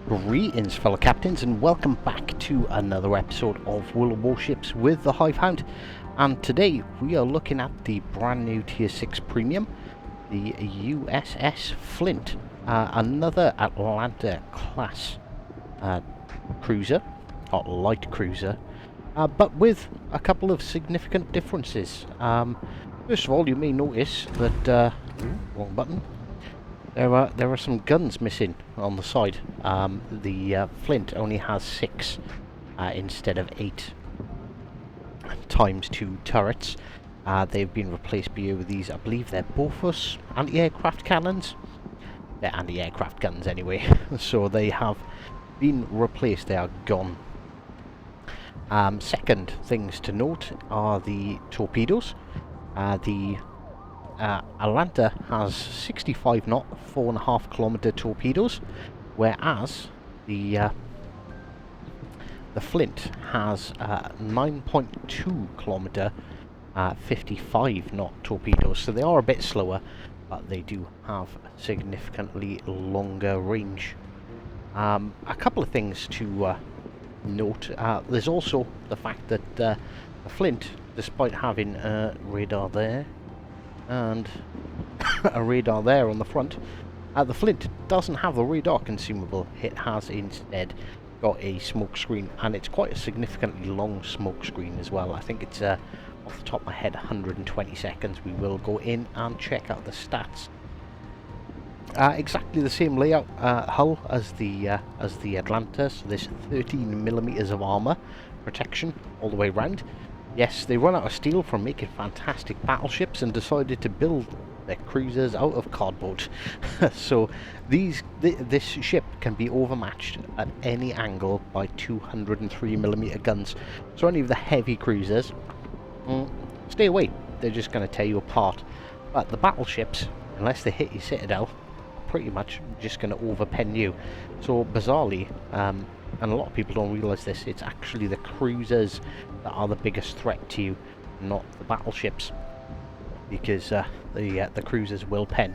Greetings fellow captains and welcome back to another episode of World of Warships with the Hivehound, and today we are looking at the brand new Tier 6 Premium, the USS Flint, another Atlanta class cruiser, or light cruiser, but with a couple of significant differences. First of all, you may notice that, wrong button. There are some guns missing on the side. The Flint only has 6 instead of 8 times 2 turrets. They've been replaced by these, I believe they're Bofors anti-aircraft cannons. They're anti-aircraft guns anyway, so they have been replaced, they are gone. Second things to note are the torpedoes. Atlanta has 65 knot, 4.5 kilometer torpedoes, whereas the Flint has 9.2 kilometer, 55 knot torpedoes. So they are a bit slower, but they do have significantly longer range. A couple of things to note. There's also the fact that the Flint, despite having radar there and a radar there on the front, the Flint doesn't have the radar consumable. It has instead got a smoke screen, and it's quite a significantly long smoke screen as well. I think it's off the top of my head 120 seconds. We will go in and check out the stats. Exactly the same layout hull as the Atlanta, so there's 13 millimeters of armor protection all the way around. Yes, they run out of steel from making fantastic battleships and decided to build their cruisers out of cardboard. So this ship can be overmatched at any angle by 203mm guns. So any of the heavy cruisers, stay away. They're just going to tear you apart. But the battleships, unless they hit your citadel, are pretty much just going to overpen you. So bizarrely, and a lot of people don't realise this, it's actually the cruisers that are the biggest threat to you, not the battleships, because the cruisers will pen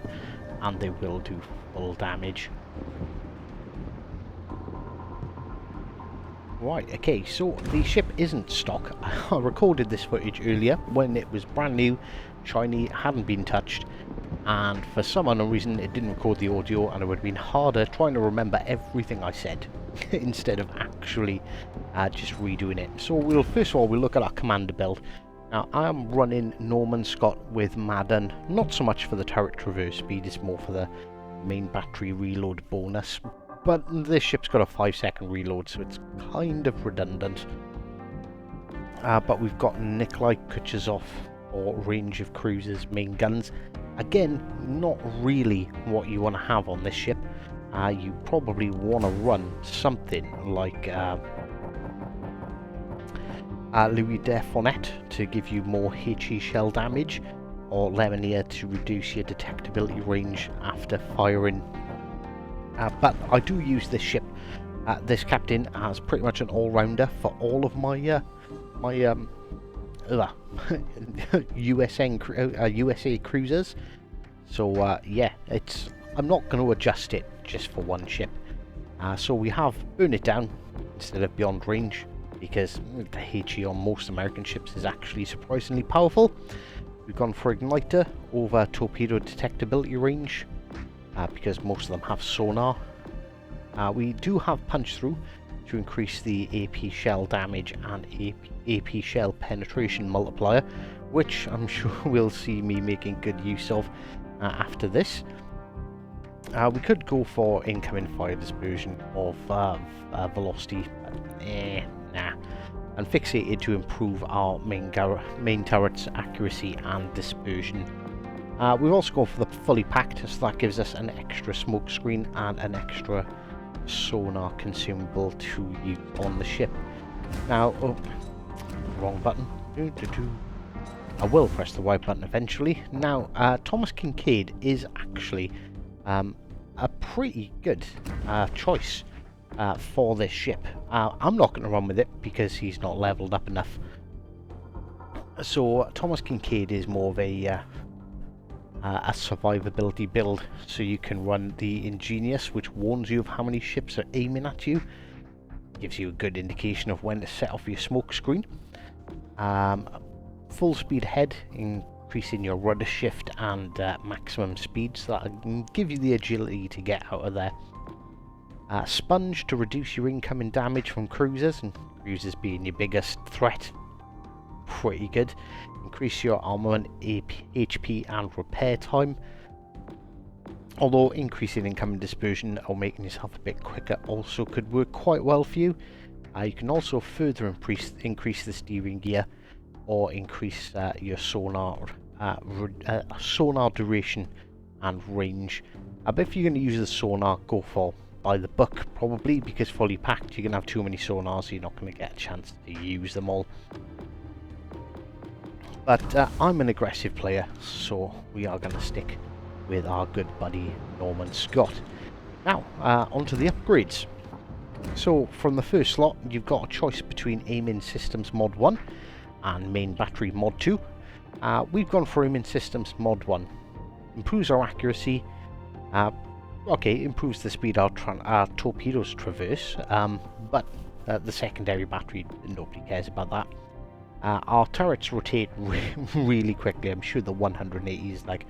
and they will do full damage. Right, okay, so the ship isn't stock. I recorded this footage earlier when it was brand new, shiny, hadn't been touched, and for some unknown reason it didn't record the audio, and it would have been harder trying to remember everything I said instead of actually just redoing it. So first of all we'll look at our commander build. Now I am running Norman Scott with Madden, not so much for the turret traverse speed, it's more for the main battery reload bonus. But this ship's got a 5-second reload, so it's kind of redundant. But we've got Nikolai Kutchezov or range of cruisers, main guns. Again, not really what you want to have on this ship. You probably want to run something like Louis de Fonette to give you more HE shell damage, or Lemonier to reduce your detectability range after firing. But I do use this ship, this captain, as pretty much an all-rounder for all of my USA cruisers. So yeah, I'm not going to adjust it just for one ship. So we have Burn It Down instead of Beyond Range, because the HE on most American ships is actually surprisingly powerful. We've gone for Igniter over Torpedo Detectability Range, because most of them have sonar. We do have Punch Through to increase the AP shell damage and AP shell penetration multiplier, which I'm sure we'll see me making good use of after this. We could go for incoming fire dispersion of velocity, nah, and Fixated to improve our main turret's accuracy and dispersion. We've also gone for the fully packed, so that gives us an extra smoke screen and an extra sonar consumable to use on the ship. Now, wrong button. I will press the right button eventually. Now, Thomas Kincaid is actually a pretty good choice for this ship. I'm not going to run with it because he's not leveled up enough. So Thomas Kincaid is more of a a survivability build, so you can run the Ingenious, which warns you of how many ships are aiming at you. Gives you a good indication of when to set off your smoke screen. Full speed ahead, increasing your rudder shift and maximum speed, so that can give you the agility to get out of there. Sponge to reduce your incoming damage from cruisers, and cruisers being your biggest threat. Pretty good. Increase your armament, HP and repair time. Although increasing incoming dispersion or making yourself a bit quicker also could work quite well for you. You can also further increase the steering gear or increase your sonar duration and range. But if you're going to use the sonar, go for by the book probably, because fully packed you're going to have too many sonars, so you're not going to get a chance to use them all. But I'm an aggressive player, so we are going to stick with our good buddy Norman Scott. Now, onto the upgrades. So, from the first slot, you've got a choice between Aiming Systems Mod 1 and Main Battery Mod 2. We've gone for Aiming Systems Mod 1. Improves our accuracy. Improves the speed our torpedoes traverse, but the secondary battery, nobody cares about that. Our turrets rotate really quickly. I'm sure the 180 is like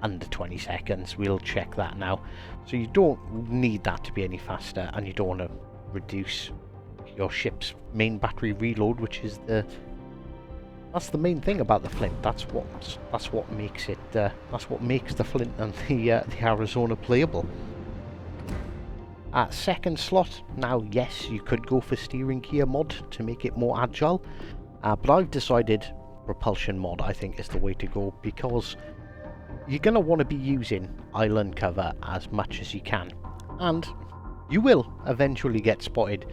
under 20 seconds. We'll check that now. So you don't need that to be any faster, and you don't want to reduce your ship's main battery reload, which is that's the main thing about the Flint. That's what makes it. That's what makes the Flint and the Arizona playable. Second slot. Now, yes, you could go for steering gear mod to make it more agile. But I've decided propulsion mod, I think, is the way to go, because you're going to want to be using island cover as much as you can, and you will eventually get spotted.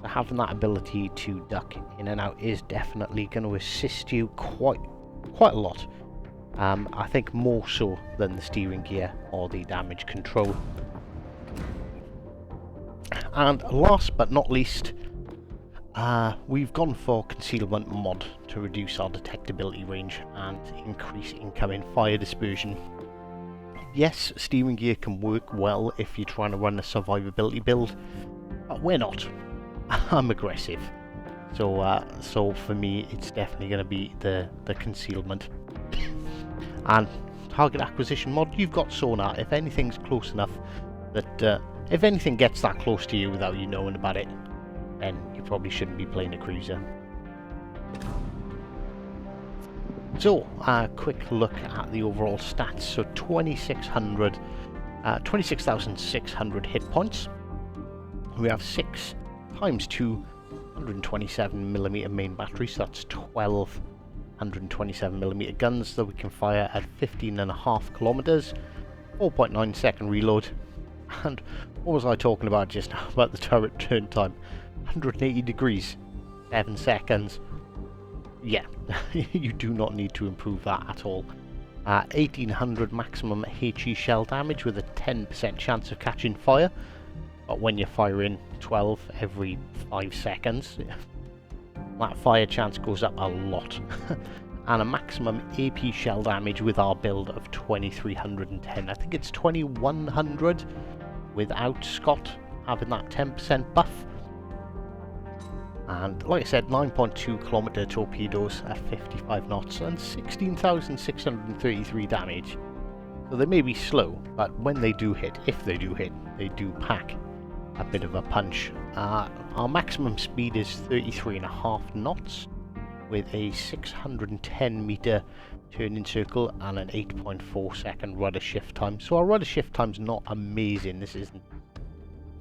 So having that ability to duck in and out is definitely going to assist you quite a lot. I think more so than the steering gear or the damage control. And last but not least, we've gone for concealment mod to reduce our detectability range and increase incoming fire dispersion. Yes, steering gear can work well if you're trying to run a survivability build, but we're not. I'm aggressive, so for me it's definitely going to be the concealment. And target acquisition mod, you've got sonar. If anything's close enough that if anything gets that close to you without you knowing about it, then you probably shouldn't be playing a cruiser. So, a quick look at the overall stats. So 26,600 hit points. We have 6 times 2 127mm main batteries, so that's 12 127mm guns that we can fire at 15.5 kilometers, 4.9 second reload. And what was I talking about just now about the turret turn time? 180 degrees, 7 seconds. Yeah, you do not need to improve that at all. 1800 maximum HE shell damage with a 10% chance of catching fire, but when you're firing 12 every 5 seconds, that fire chance goes up a lot. And a maximum AP shell damage with our build of 2310. I think it's 2100 without Scott having that 10% buff. And like I said, 9.2 kilometer torpedoes at 55 knots and 16,633 damage. So they may be slow, but when they do hit, if they do hit, they do pack a bit of a punch. Our maximum speed is 33.5 knots with a 610 meter turning circle and an 8.4 second rudder shift time. So our rudder shift time's not amazing. This isn't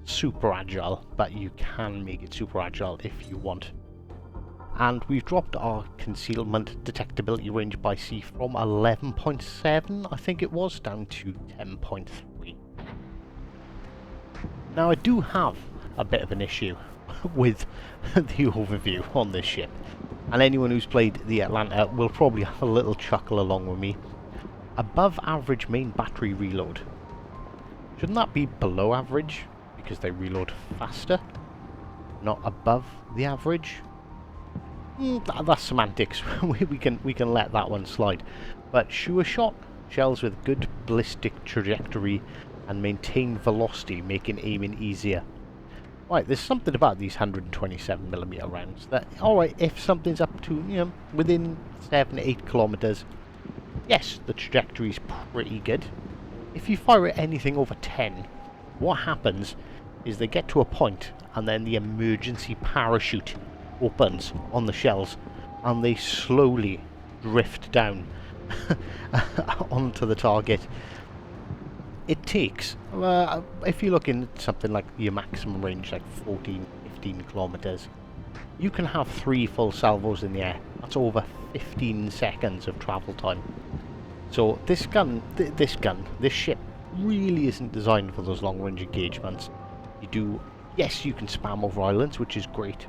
super agile, but you can make it super agile if you want. And we've dropped our concealment detectability range by sea from 11.7, I think it was, down to 10.3. Now I do have a bit of an issue with the overview on this ship, and anyone who's played the Atlanta will probably have a little chuckle along with me. Above average main battery reload. Shouldn't that be below average? Because they reload faster, not above the average. That's semantics. we can let that one slide. But sure shot Shells with good ballistic trajectory and maintained velocity, making aiming easier. Right, there's something about these 127mm rounds that, alright, if something's up to, within 7 to 8 kilometers, yes, the trajectory's pretty good. If you fire at anything over 10, what happens is they get to a point and then the emergency parachute opens on the shells and they slowly drift down onto the target. It takes, if you're looking at something like your maximum range, like 14, 15 kilometers, you can have 3 full salvos in the air. That's over 15 seconds of travel time. So this ship really isn't designed for those long range engagements. Yes, you can spam over islands, which is great.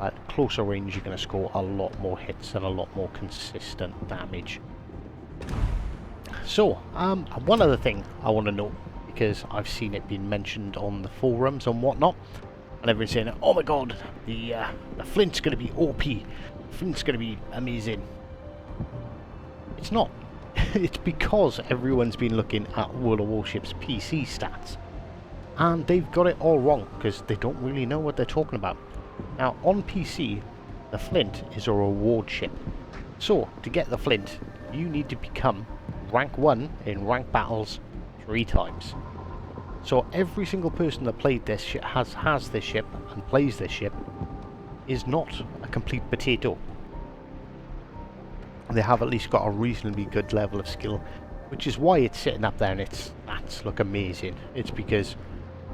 At closer range, you're going to score a lot more hits and a lot more consistent damage. So, one other thing I want to note, because I've seen it being mentioned on the forums and whatnot, and everyone's saying, oh my god, the Flint's going to be OP, Flint's going to be amazing. It's not. It's because everyone's been looking at World of Warships PC stats, and they've got it all wrong, because they don't really know what they're talking about. Now, on PC, the Flint is a reward ship. So, to get the Flint, you need to become rank 1 in rank battles 3 times. So every single person that played this ship has this ship and plays this ship is not a complete potato. They have at least got a reasonably good level of skill, which is why it's sitting up there and its stats look amazing. It's because,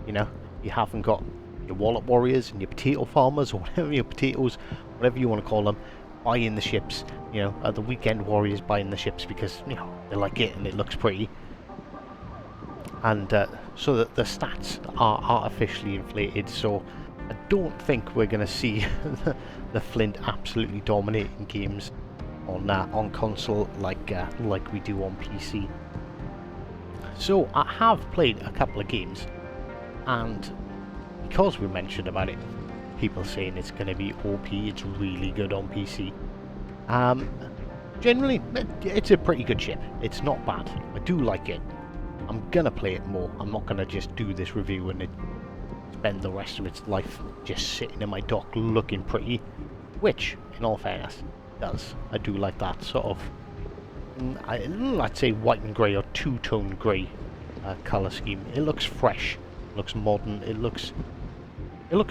you haven't got your wallet warriors and your potato farmers, or whatever, your potatoes, whatever you want to call them, buying the ships, the weekend warriors buying the ships because, they like it and it looks pretty. And so that the stats are artificially inflated, so I don't think we're going to see the Flint absolutely dominating games on console like we do on PC. So I have played a couple of games, and because we mentioned about it, people saying it's going to be OP, it's really good on PC. Generally, it's a pretty good ship. It's not bad. I do like it. I'm gonna play it more. I'm not gonna just do this review and spend the rest of its life just sitting in my dock looking pretty, which, in all fairness, does. I do like that sort of, I'd say white and grey or two-tone grey colour scheme. It looks fresh, it looks modern, it looks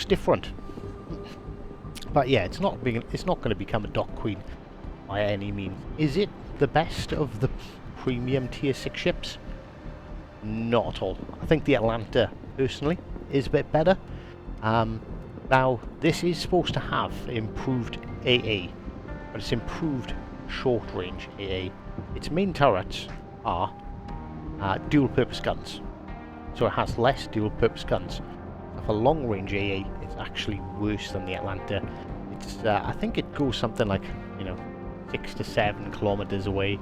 different. But yeah, it's not going to become a dock queen by any means. Is it the best of the premium tier 6 ships? Not at all. I think the Atlanta, personally, is a bit better. Now, this is supposed to have improved AA, but it's improved short range AA. Its main turrets are dual purpose guns, so it has less dual purpose guns. For long range AA, it's actually worse than the Atlanta. It's I think it goes something like 6 to 7 kilometers away,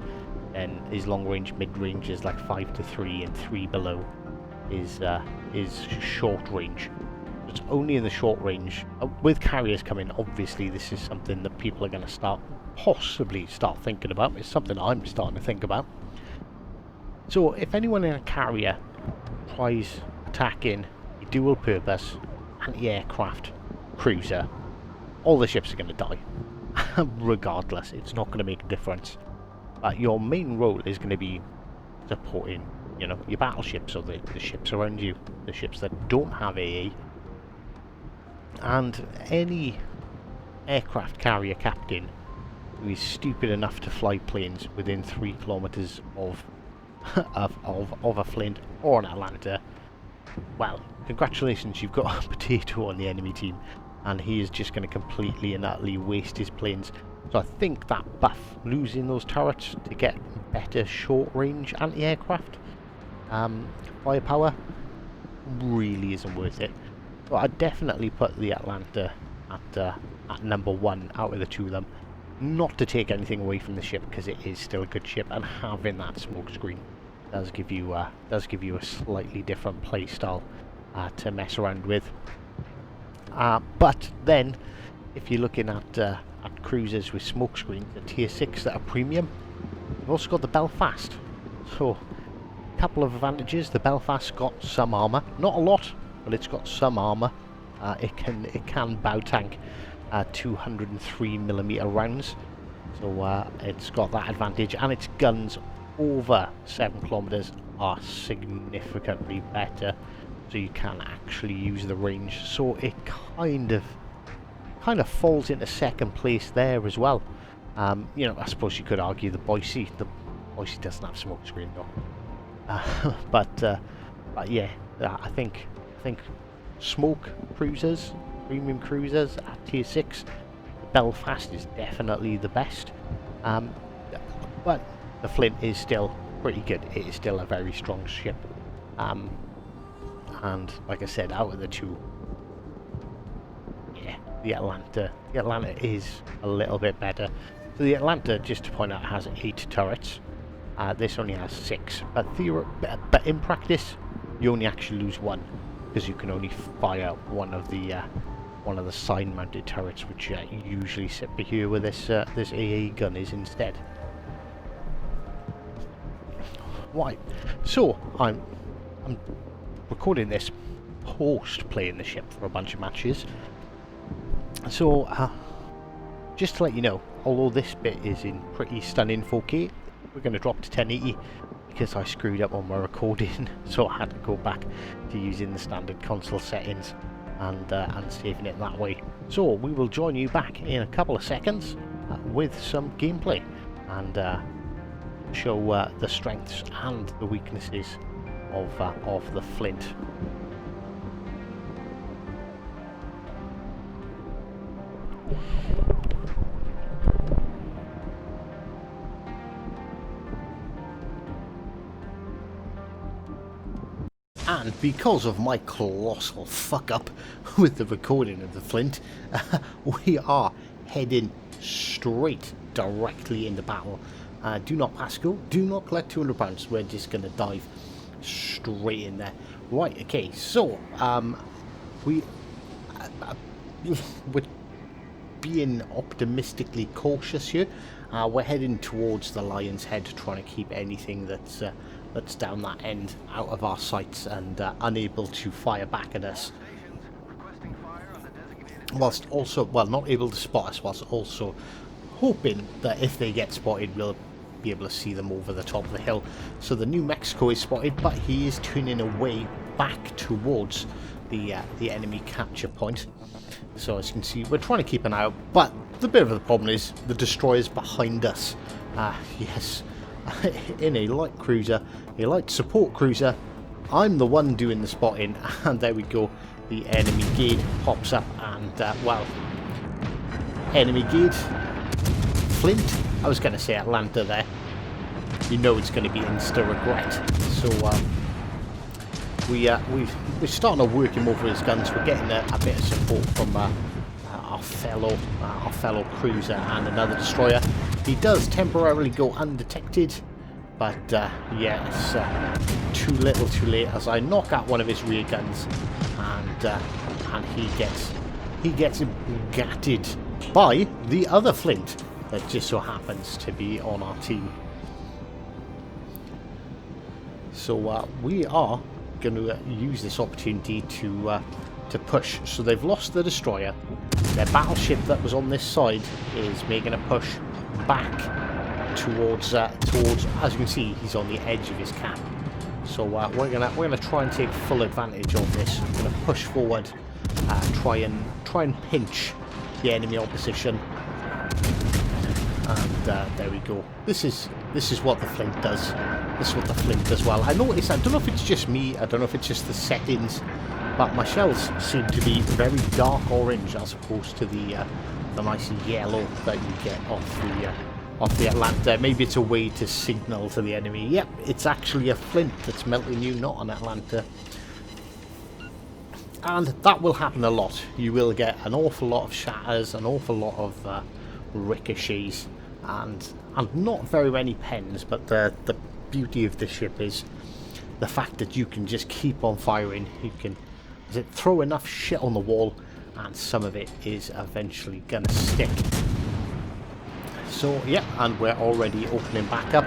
and his long range mid range is like 5 to 3, and 3 below is short range. It's only in the short range. With carriers coming, obviously this is something that people are going to possibly start thinking about. It's something I'm starting to think about. So if anyone in a carrier tries attacking a dual purpose anti-aircraft cruiser, all the ships are going to die. Regardless, it's not going to make a difference. Your main role is going to be supporting, your battleships, or the ships around you, the ships that don't have AA, and any aircraft carrier captain who is stupid enough to fly planes within 3 kilometers of a Flint or an Atlanta. Well, congratulations, you've got a potato on the enemy team, and he is just going to completely and utterly waste his planes. So I think that buff, losing those turrets to get better short-range anti-aircraft firepower, really isn't worth it. So I'd definitely put the Atlanta at number 1 out of the two of them. Not to take anything away from the ship, because it is still a good ship, and having that smoke screen does give you a slightly different play style to mess around with. But then, if you're looking at cruisers with smoke screens, the tier 6 that are premium, you've also got the Belfast, So, a couple of advantages. The Belfast got some armour, not a lot, but it's got some armour. It can bow tank 203mm rounds, so it's got that advantage, and its guns over 7 kilometers are significantly better, so you can actually use the range. So it kind of falls into second place there as well. You know, I suppose you could argue the Boise doesn't have smoke screen though. But yeah, I think smoke cruisers, premium cruisers at tier 6, Belfast is definitely the best. But the Flint is still pretty good. It is still a very strong ship. And like I said, out of the two, yeah, the Atlanta is a little bit better. So the Atlanta, just to point out, has 8 turrets. This only has 6. But in practice, you only actually lose 1, because you can only fire one of the sign-mounted turrets, which usually sit here where this AA gun is instead. Right, so I'm recording this post playing the ship for a bunch of matches. So just to let you know, although this bit is in pretty stunning 4K, we're going to drop to 1080 because I screwed up on my recording, so I had to go back to using the standard console settings and saving it that way. So we will join you back in a couple of seconds with some gameplay and show the strengths and the weaknesses of the Flint. And because of my colossal fuck up with the recording of the Flint, we are heading straight directly into battle. Do not pass go, do not collect £200, we're just going to dive straight in there. Right, okay, so we're being optimistically cautious here. We're heading towards the Lion's Head, trying to keep anything that's down that end out of our sights and unable to fire back at us, whilst also, well, not able to spot us, whilst also hoping that if they get spotted we'll be able to see them over the top of the hill. So the New Mexico is spotted, but he is turning away back towards the enemy capture point. So as you can see, we're trying to keep an eye out, but the bit of the problem is the destroyer's behind us. Yes, in a light cruiser, a light support cruiser, I'm the one doing the spotting, and there we go, the enemy gate pops up, and well, enemy gate, Flint, I was going to say Atlanta there, you know it's going to be insta regret. So we're starting to work him over his guns. We're getting a bit of support from our fellow cruiser and another destroyer. He does temporarily go undetected, but yeah, it's too little too late as I knock out one of his rear guns, and he gets gatted by the other Flint that just so happens to be on our team. So we are going to use this opportunity to push. So they've lost the destroyer. Their battleship that was on this side is making a push back towards as you can see, he's on the edge of his cap. So we're gonna try and take full advantage of this. We're gonna push forward, try and pinch the enemy opposition. And there we go. This is what the Flint does. This is what the Flint does well. I noticed, I don't know if it's just me, I don't know if it's just the settings, but my shells seem to be very dark orange as opposed to the nice yellow that you get off the Atlanta. Maybe it's a way to signal to the enemy, yep, it's actually a Flint that's melting you, not an Atlanta. And that will happen a lot. You will get an awful lot of shatters, an awful lot of ricochets, and not very many pens, but the beauty of the ship is the fact that you can just keep on firing. You can throw enough shit on the wall and some of it is eventually gonna stick. So yeah, and we're already opening back up.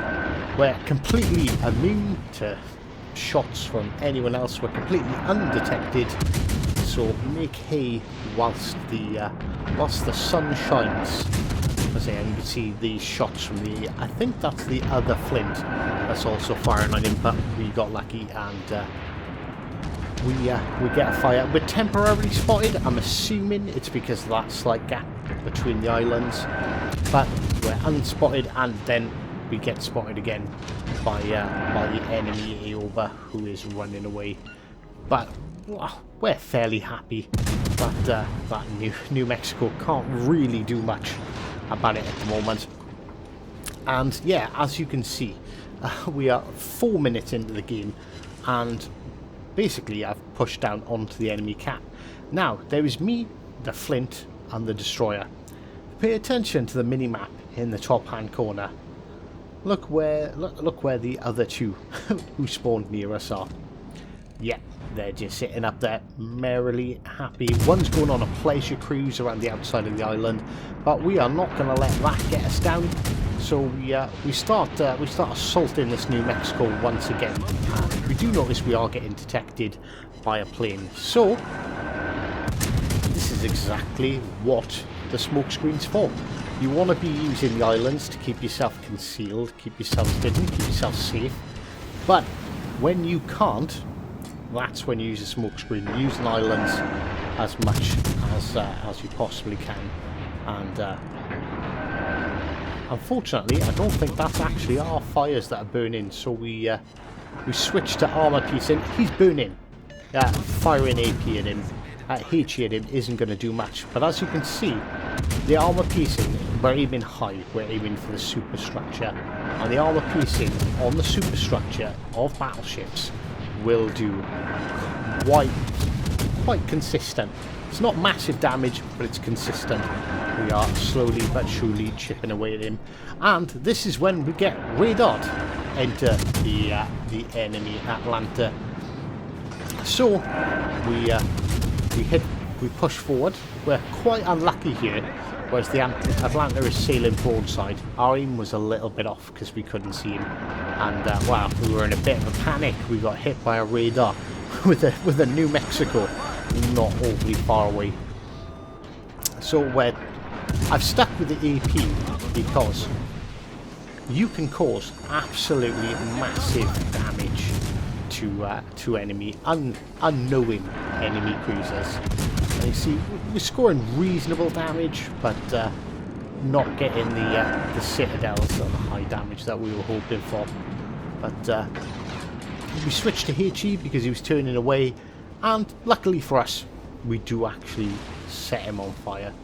We're completely immune to shots from anyone else. We're completely undetected. So make hay whilst the sun shines. As and you can see the shots from the, I think that's the other Flint that's also firing on him, but we got lucky and we get a fire. We're temporarily spotted. I'm assuming it's because of that slight gap between the islands, but we're unspotted, and then we get spotted again by the enemy Aoba, who is running away. But we're fairly happy that New Mexico can't really do much about it at the moment. And yeah, as you can see, we are 4 minutes into the game, and basically I've pushed down onto the enemy cap. Now there is me, the Flint, and the destroyer. Pay attention to the mini-map in the top hand corner. Look where the other two who spawned near us are. Yeah, they're just sitting up there merrily happy. One's going on a pleasure cruise around the outside of the island, but we are not going to let that get us down. So we start assaulting this New Mexico once again. We do notice we are getting detected by a plane. So this is exactly what the smoke screen's for. You want to be using the islands to keep yourself concealed, keep yourself hidden, keep yourself safe. But when you can't, that's when you use a smoke screen. Use the islands as much as you possibly can. And unfortunately, I don't think that's actually our fires that are burning. So we switch to armor piecing. He's burning. Firing AP at him, HE at him isn't going to do much. But as you can see, the armor piecing, we're aiming high. We're aiming for the superstructure, and the armor piecing on the superstructure of battleships will do quite consistent. It's not massive damage, but it's consistent. We are slowly but surely chipping away at him, and this is when we get radared into the enemy Atlanta. So we push forward. We're quite unlucky here, whereas the Atlanta is sailing broadside. Our aim was a little bit off because we couldn't see him, and wow, we were in a bit of a panic. We got hit by a radar with a New Mexico not awfully far away. So I've stuck with the AP because you can cause absolutely massive damage to enemy unknowing enemy cruisers. And you see, we're scoring reasonable damage, but not getting the citadels or the high damage that we were hoping for. But we switched to HE because he was turning away, and luckily for us, we do actually set him on fire.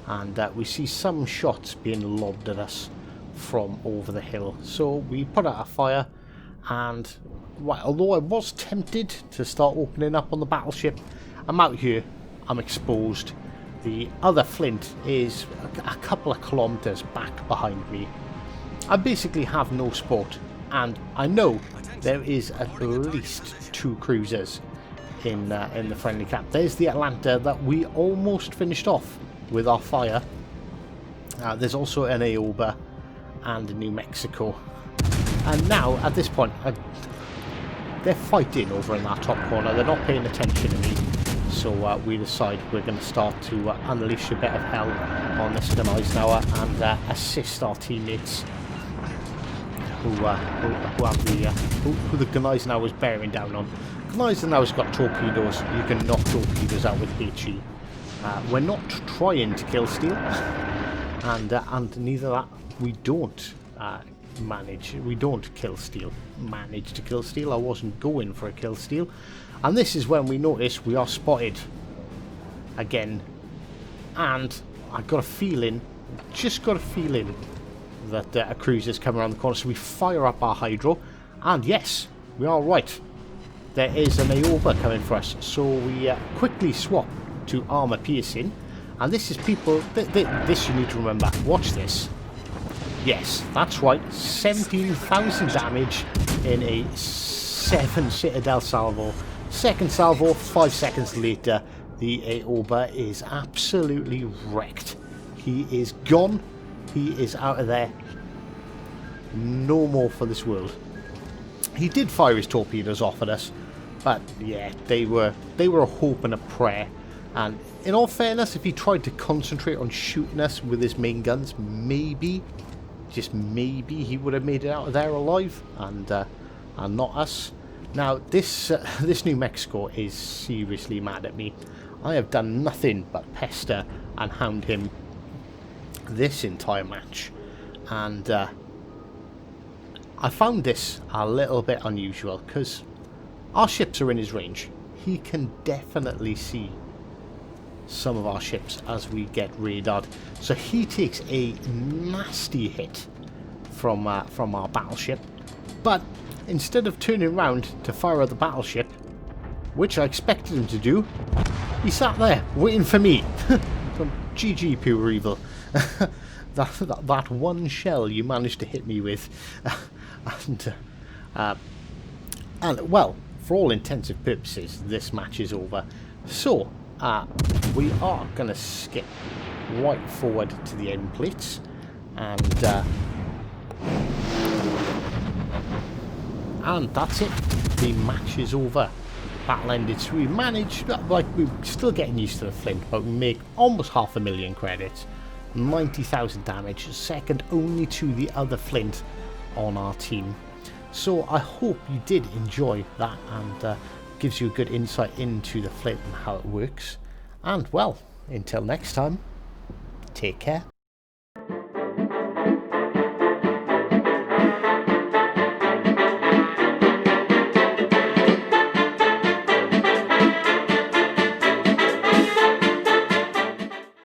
And we see some shots being lobbed at us from over the hill. So we put out a fire, and although I was tempted to start opening up on the battleship, I'm out here, I'm exposed. The other Flint is a couple of kilometers back behind me. I basically have no support, and I know there is at least 2 cruisers in the friendly cap. There's the Atlanta that we almost finished off with our fire. There's also an Aoba and a New Mexico. And now, at this point, they're fighting over in that top corner. They're not paying attention to me. So we decide we're going to start to unleash a bit of hell on this Gneisenauer and assist our teammates who the Gneisenauer was bearing down on. Gneisenauer's got torpedoes. You can knock torpedoes out with HE. We're not trying to kill steal, and neither that we don't manage. We don't kill steal. Manage to kill steal. I wasn't going for a kill steal, and this is when we notice we are spotted again. And I got a feeling, just got a feeling, that a cruiser's coming around the corner. So we fire up our hydro, and yes, we are right. There is an Aoba coming for us. So we quickly swap to armor piercing, and this is people. This you need to remember. Watch this. Yes, that's right. 17,000 damage in a 7 citadel salvo. Second salvo, 5 seconds later, the Aoba is absolutely wrecked. He is gone. He is out of there. No more for this world. He did fire his torpedoes off at us, but yeah, they were a hope and a prayer. And in all fairness, if he tried to concentrate on shooting us with his main guns, maybe, just maybe, he would have made it out of there alive, and not us. Now, this New Mexico is seriously mad at me. I have done nothing but pester and hound him this entire match, and I found this a little bit unusual because our ships are in his range. He can definitely see some of our ships as we get radared, so he takes a nasty hit from our battleship, but instead of turning around to fire at the battleship, which I expected him to do, he sat there waiting for me. GG, pure evil. that one shell you managed to hit me with, and well, for all intents and purposes, this match is over. So we are gonna skip right forward to the end plates, and that's it. The match is over. Battle ended. So we managed, like, we're still getting used to the Flint, but we make almost 500,000 credits, 90,000 damage, second only to the other Flint on our team. So I hope you did enjoy that, and gives you a good insight into the Flint and how it works. And well, until next time, take care.